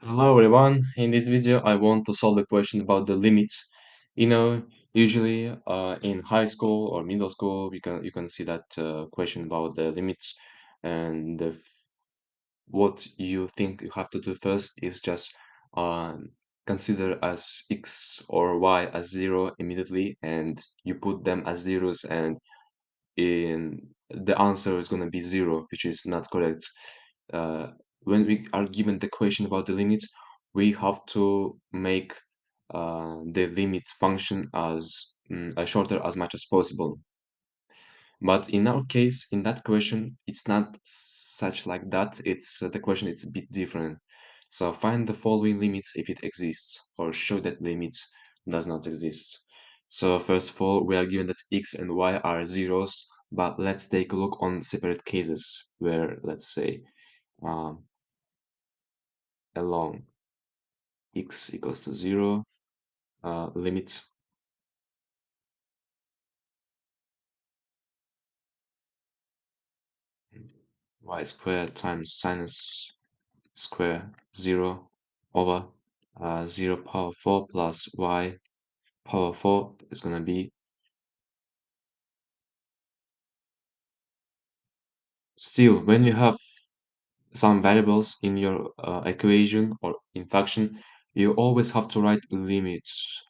Hello everyone. In this video, I want to solve the question about the limits. Usually in high school or middle school, you can see that question about the limits, and what you think you have to do first is just uh, consider as x or y as zero immediately, and you put them as zeros, and in the answer is going to be zero, which is not correct. Uh, when we are given the question about the limits, we have to make the limit function as shorter as much as possible. But in our case, in that question, it's not such like that. It's the question is a bit different. So find the following limits if it exists, or show that limits does not exist. So first of all, we are given that x and y are zeros, but let's take a look on separate cases where, let's say, um, along x equals to zero, limit y squared times sinus square 0 over 0 power 4 plus y power 4 is going to be still when you have some variables in your equation or in function, you always have to write limits.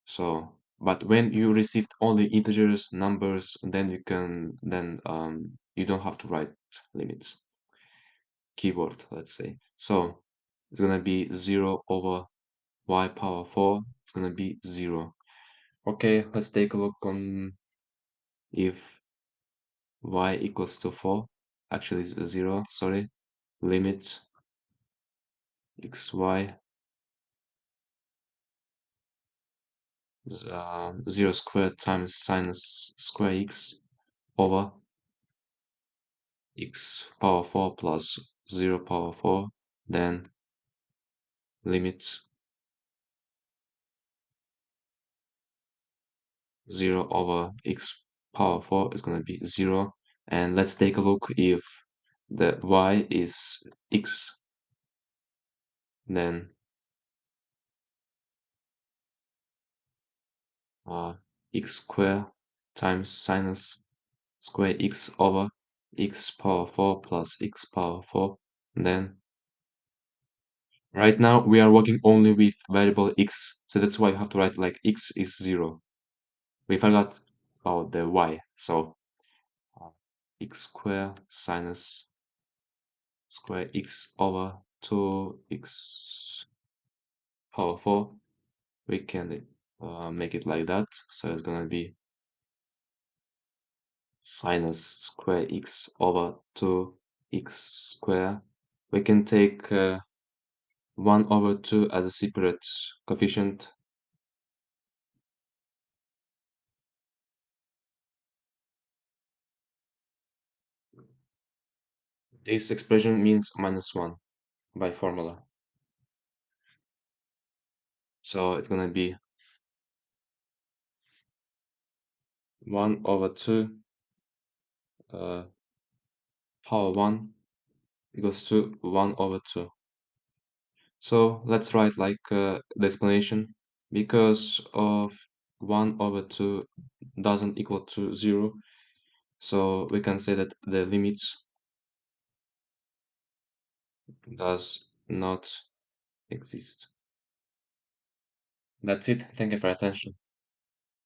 So but when you received only integers numbers, then you don't have to write limits keyboard, let's say. So it's going to be 0 over y power 4, it's going to be 0. Okay, let's take a look on if y equals to 4. Actually, it's 0, sorry. Limit xy 0 squared times sinus square x over x power 4 plus 0 power 4, then limit 0 over x power 4 is going to be 0. And let's take a look if the y is x, then x squared times sinus square x over x power 4 plus x power 4. Then right now we are working only with variable x, so that's why you have to write like x is 0. We forgot about the y, so uh, x squared sinus square x over 2x power 4. We can make it like that, so it's gonna be sinus square x over 2x square. We can take 1 over 2 as a separate coefficient. This expression means minus 1 by formula. So it's gonna be 1 over 2 uh, power 1 equals to 1 over 2. So let's write like the explanation. Because of 1 over 2 doesn't equal to 0, so we can say that the limit does not exist. That's it. Thank you for your attention.